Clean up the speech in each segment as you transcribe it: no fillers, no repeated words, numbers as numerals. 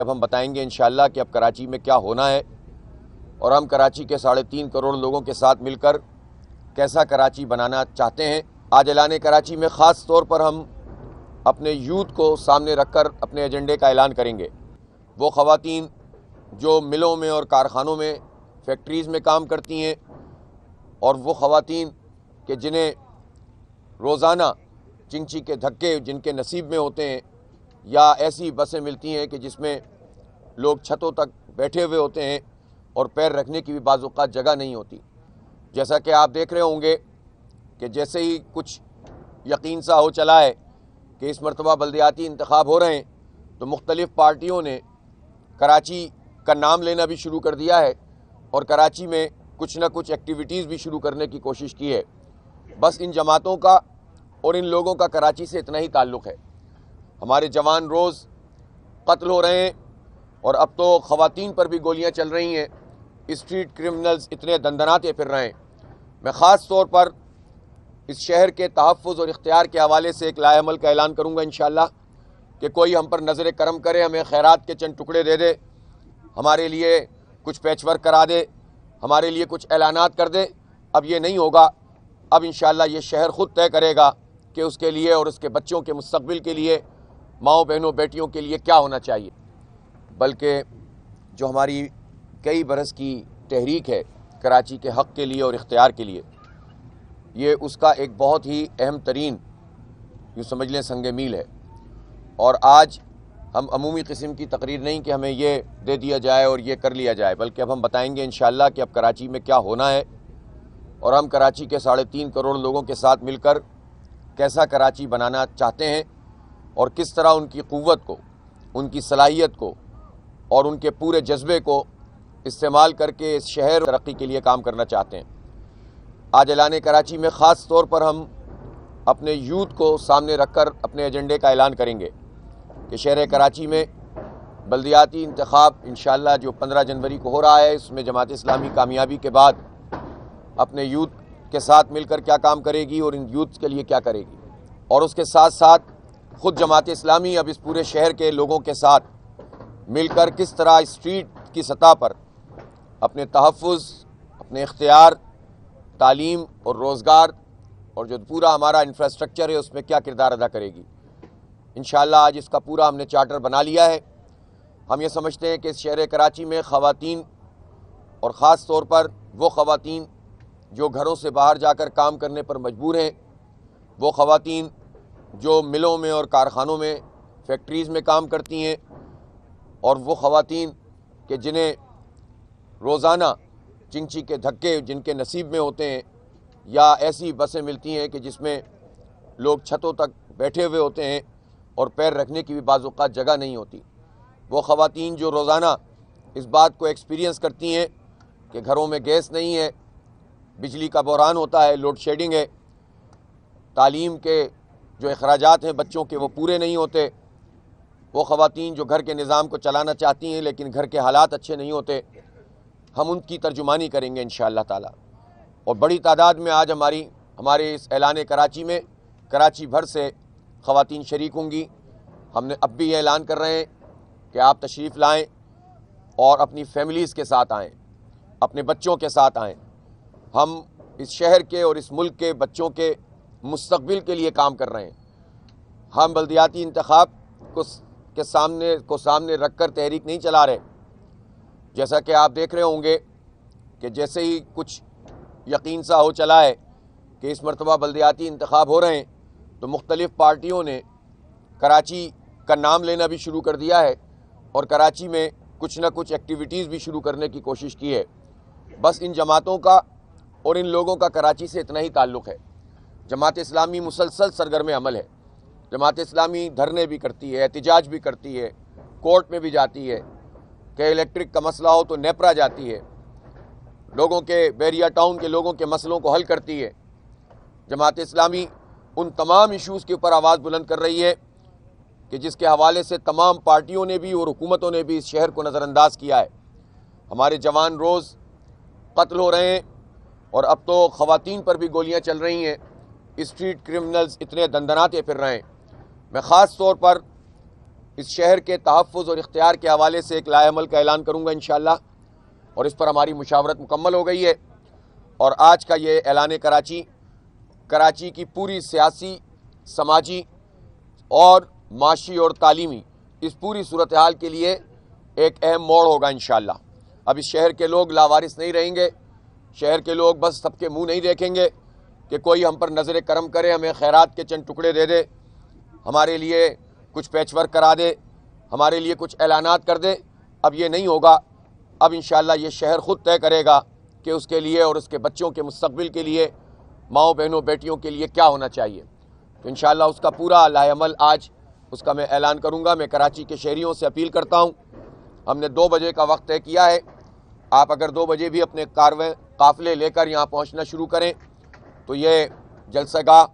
اب ہم بتائیں گے انشاءاللہ کہ اب کراچی میں کیا ہونا ہے اور ہم کراچی کے 3.5 کروڑ لوگوں کے ساتھ مل کر کیسا کراچی بنانا چاہتے ہیں۔ آج اعلان کراچی میں خاص طور پر ہم اپنے یوتھ کو سامنے رکھ کر اپنے ایجنڈے کا اعلان کریں گے۔ وہ خواتین جو ملوں میں اور کارخانوں میں فیکٹریز میں کام کرتی ہیں، اور وہ خواتین کہ جنہیں روزانہ چنچی کے دھکے جن کے نصیب میں ہوتے ہیں، یا ایسی بسیں ملتی ہیں کہ جس میں لوگ چھتوں تک بیٹھے ہوئے ہوتے ہیں اور پیر رکھنے کی بھی بعض اوقات جگہ نہیں ہوتی۔ جیسا کہ آپ دیکھ رہے ہوں گے کہ جیسے ہی کچھ یقین سا ہو چلا ہے کہ اس مرتبہ بلدیاتی انتخاب ہو رہے ہیں، تو مختلف پارٹیوں نے کراچی کا نام لینا بھی شروع کر دیا ہے اور کراچی میں کچھ نہ کچھ ایکٹیویٹیز بھی شروع کرنے کی کوشش کی ہے۔ بس ان جماعتوں کا اور ان لوگوں کا کراچی سے اتنا ہی تعلق ہے۔ ہمارے جوان روز قتل ہو رہے ہیں اور اب تو خواتین پر بھی گولیاں چل رہی ہیں، اسٹریٹ کرمنلز اتنے دندناتے پھر رہے ہیں۔ میں خاص طور پر اس شہر کے تحفظ اور اختیار کے حوالے سے ایک لائحہ عمل کا اعلان کروں گا انشاءاللہ کہ کوئی ہم پر نظر کرم کرے، ہمیں خیرات کے چند ٹکڑے دے دے، ہمارے لیے کچھ پیچ ورک کرا دے، ہمارے لیے کچھ اعلانات کر دے۔ اب یہ نہیں ہوگا۔ اب انشاءاللہ یہ شہر خود طے کرے گا کہ اس کے لیے اور اس کے بچوں کے مستقبل کے لیے، ماؤں بہنوں بیٹیوں کے لیے کیا ہونا چاہیے۔ بلکہ جو ہماری کئی برس کی تحریک ہے کراچی کے حق کے لیے اور اختیار کے لیے، یہ اس کا ایک بہت ہی اہم ترین یوں سمجھ لیں سنگ میل ہے۔ اور آج ہم عمومی قسم کی تقریر نہیں کہ ہمیں یہ دے دیا جائے اور یہ کر لیا جائے، بلکہ اب ہم بتائیں گے انشاءاللہ کہ اب کراچی میں کیا ہونا ہے اور ہم کراچی کے 3.5 کروڑ لوگوں کے ساتھ مل کر کیسا کراچی بنانا چاہتے ہیں اور کس طرح ان کی قوت کو، ان کی صلاحیت کو اور ان کے پورے جذبے کو استعمال کر کے اس شہر ترقی کے لیے کام کرنا چاہتے ہیں۔ آج اعلان کراچی میں خاص طور پر ہم اپنے یوتھ کو سامنے رکھ کر اپنے ایجنڈے کا اعلان کریں گے کہ شہر کراچی میں بلدیاتی انتخاب انشاءاللہ جو 15 جنوری کو ہو رہا ہے، اس میں جماعت اسلامی کامیابی کے بعد اپنے یوتھ کے ساتھ مل کر کیا کام کرے گی اور ان یوتھ کے لیے کیا کرے گی، اور اس کے ساتھ ساتھ خود جماعت اسلامی اب اس پورے شہر کے لوگوں کے ساتھ مل کر کس طرح اسٹریٹ کی سطح پر اپنے تحفظ، اپنے اختیار، تعلیم اور روزگار اور جو پورا ہمارا انفراسٹرکچر ہے اس میں کیا کردار ادا کرے گی۔ انشاءاللہ آج اس کا پورا ہم نے چارٹر بنا لیا ہے۔ ہم یہ سمجھتے ہیں کہ اس شہر کراچی میں خواتین اور خاص طور پر وہ خواتین جو گھروں سے باہر جا کر کام کرنے پر مجبور ہیں، وہ خواتین جو ملوں میں اور کارخانوں میں فیکٹریز میں کام کرتی ہیں، اور وہ خواتین کہ جنہیں روزانہ چنچی کے دھکے جن کے نصیب میں ہوتے ہیں، یا ایسی بسیں ملتی ہیں کہ جس میں لوگ چھتوں تک بیٹھے ہوئے ہوتے ہیں اور پیر رکھنے کی بھی بعض اوقات جگہ نہیں ہوتی۔ وہ خواتین جو روزانہ اس بات کو ایکسپیرینس کرتی ہیں کہ گھروں میں گیس نہیں ہے، بجلی کا بحران ہوتا ہے، لوڈ شیڈنگ ہے، تعلیم کے جو اخراجات ہیں بچوں کے وہ پورے نہیں ہوتے، وہ خواتین جو گھر کے نظام کو چلانا چاہتی ہیں لیکن گھر کے حالات اچھے نہیں ہوتے، ہم ان کی ترجمانی کریں گے انشاءاللہ تعالی۔ اور بڑی تعداد میں آج ہمارے اس اعلان کراچی میں کراچی بھر سے خواتین شریک ہوں گی۔ ہم نے اب بھی یہ اعلان کر رہے ہیں کہ آپ تشریف لائیں اور اپنی فیملیز کے ساتھ آئیں، اپنے بچوں کے ساتھ آئیں۔ ہم اس شہر کے اور اس ملک کے بچوں کے مستقبل کے لیے کام کر رہے ہیں۔ ہم بلدیاتی انتخاب کو سامنے رکھ کر تحریک نہیں چلا رہے۔ جیسا کہ آپ دیکھ رہے ہوں گے کہ جیسے ہی کچھ یقین سا ہو چلا ہے کہ اس مرتبہ بلدیاتی انتخاب ہو رہے ہیں، تو مختلف پارٹیوں نے کراچی کا نام لینا بھی شروع کر دیا ہے اور کراچی میں کچھ نہ کچھ ایکٹیویٹیز بھی شروع کرنے کی کوشش کی ہے۔ بس ان جماعتوں کا اور ان لوگوں کا کراچی سے اتنا ہی تعلق ہے۔ جماعت اسلامی مسلسل سرگرم عمل ہے۔ جماعت اسلامی دھرنے بھی کرتی ہے، احتجاج بھی کرتی ہے، کورٹ میں بھی جاتی ہے، کہ الیکٹرک کا مسئلہ ہو تو نیپرا جاتی ہے، لوگوں کے بیریا ٹاؤن کے لوگوں کے مسئلوں کو حل کرتی ہے۔ جماعت اسلامی ان تمام ایشوز کے اوپر آواز بلند کر رہی ہے کہ جس کے حوالے سے تمام پارٹیوں نے بھی اور حکومتوں نے بھی اس شہر کو نظر انداز کیا ہے۔ ہمارے جوان روز قتل ہو رہے ہیں اور اب تو خواتین پر بھی گولیاں چل رہی ہیں، اسٹریٹ کرمنلز اتنے دندناتے پھر رہے ہیں۔ میں خاص طور پر اس شہر کے تحفظ اور اختیار کے حوالے سے ایک لائحہ عمل کا اعلان کروں گا انشاءاللہ، اور اس پر ہماری مشاورت مکمل ہو گئی ہے۔ اور آج کا یہ اعلان کراچی کی پوری سیاسی، سماجی اور معاشی اور تعلیمی اس پوری صورتحال کے لیے ایک اہم موڑ ہوگا انشاءاللہ۔ اب اس شہر کے لوگ لاوارث نہیں رہیں گے، شہر کے لوگ بس سب کے منہ نہیں دیکھیں گے کہ کوئی ہم پر نظر کرم کرے، ہمیں خیرات کے چند ٹکڑے دے دے، ہمارے لیے کچھ پیچ ورک کرا دے، ہمارے لیے کچھ اعلانات کر دے۔ اب یہ نہیں ہوگا۔ اب انشاءاللہ یہ شہر خود طے کرے گا کہ اس کے لیے اور اس کے بچوں کے مستقبل کے لیے، ماؤں بہنوں بیٹیوں کے لیے کیا ہونا چاہیے۔ تو انشاءاللہ اس کا پورا لائحہ عمل آج اس کا میں اعلان کروں گا۔ میں کراچی کے شہریوں سے اپیل کرتا ہوں، ہم نے 2 بجے کا وقت طے کیا ہے، آپ اگر 2 بجے بھی اپنے قافلے لے کر یہاں پہنچنا شروع کریں تو یہ جلسہ گاہ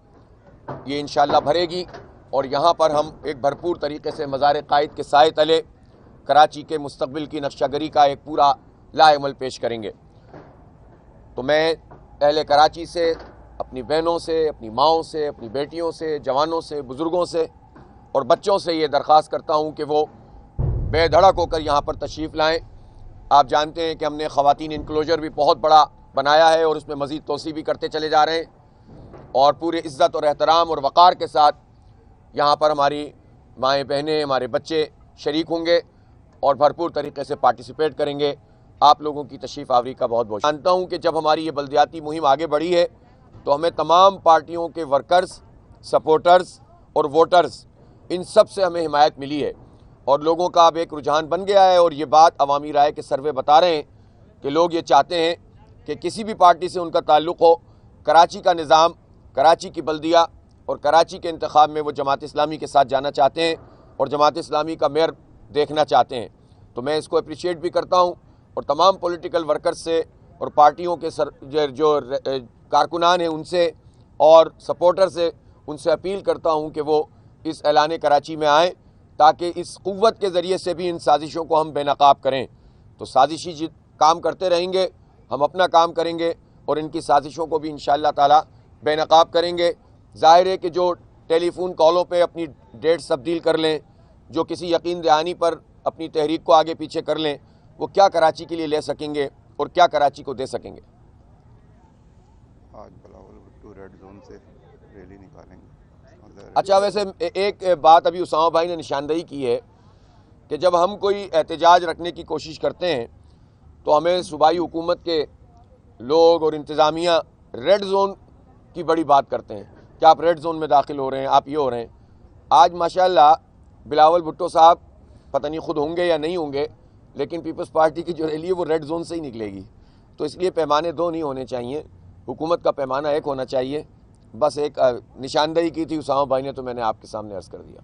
یہ انشاءاللہ بھرے گی، اور یہاں پر ہم ایک بھرپور طریقے سے مزار قائد کے سائے تلے کراچی کے مستقبل کی نقشہ گری کا ایک پورا لائحہ عمل پیش کریں گے۔ تو میں اہل کراچی سے، اپنی بہنوں سے، اپنی ماؤں سے، اپنی بیٹیوں سے، جوانوں سے، بزرگوں سے اور بچوں سے یہ درخواست کرتا ہوں کہ وہ بے دھڑک ہو کر یہاں پر تشریف لائیں۔ آپ جانتے ہیں کہ ہم نے خواتین انکلوجر بھی بہت بڑا بنایا ہے، اور اس میں مزید توسیع بھی کرتے چلے جا رہے ہیں، اور پورے عزت اور احترام اور وقار کے ساتھ یہاں پر ہماری مائیں بہنیں، ہمارے بچے شریک ہوں گے اور بھرپور طریقے سے پارٹیسپیٹ کریں گے۔ آپ لوگوں کی تشریف آوری کا بہت بہت جانتا ہوں کہ جب ہماری یہ بلدیاتی مہم آگے بڑھی ہے تو ہمیں تمام پارٹیوں کے ورکرز، سپورٹرز اور ووٹرز، ان سب سے ہمیں حمایت ملی ہے، اور لوگوں کا اب ایک رجحان بن گیا ہے، اور یہ بات عوامی رائے کے سروے بتا رہے ہیں کہ لوگ یہ چاہتے ہیں کہ کسی بھی پارٹی سے ان کا تعلق ہو، کراچی کا نظام، کراچی کی بلدیہ اور کراچی کے انتخاب میں وہ جماعت اسلامی کے ساتھ جانا چاہتے ہیں اور جماعت اسلامی کا میئر دیکھنا چاہتے ہیں۔ تو میں اس کو اپریشیٹ بھی کرتا ہوں، اور تمام پولیٹیکل ورکرز سے اور پارٹیوں کے جو کارکنان ہیں ان سے اور سپورٹر سے، ان سے اپیل کرتا ہوں کہ وہ اس اعلان کراچی میں آئیں، تاکہ اس قوت کے ذریعے سے بھی ان سازشوں کو ہم بے نقاب کریں۔ تو سازشی کام کرتے رہیں گے، ہم اپنا کام کریں گے، اور ان کی سازشوں کو بھی انشاءاللہ تعالی بے نقاب کریں گے۔ ظاہر ہے کہ جو ٹیلی فون کالوں پہ اپنی ڈیٹس تبدیل کر لیں، جو کسی یقین دہانی پر اپنی تحریک کو آگے پیچھے کر لیں، وہ کیا کراچی کے لیے لے سکیں گے اور کیا کراچی کو دے سکیں گے۔ آج بلاول بھٹو ریڈ زون سے ریلی نکالیں گے۔ اچھا، ویسے ایک بات ابھی اسامہ بھائی نے نشاندہی کی ہے کہ جب ہم کوئی احتجاج رکھنے کی کوشش کرتے ہیں تو ہمیں صوبائی حکومت کے لوگ اور انتظامیہ ریڈ زون کی بڑی بات کرتے ہیں کہ آپ ریڈ زون میں داخل ہو رہے ہیں، آپ یہ ہو رہے ہیں۔ آج ماشاءاللہ بلاول بھٹو صاحب پتہ نہیں خود ہوں گے یا نہیں ہوں گے، لیکن پیپلز پارٹی کی جو ریلی ہے وہ ریڈ زون سے ہی نکلے گی۔ تو اس لیے پیمانے 2 نہیں ہونے چاہیے، حکومت کا پیمانہ 1 ہونا چاہیے۔ بس ایک نشاندہی کی تھی اسامہ بھائی نے، تو میں نے آپ کے سامنے عرض کر دیا۔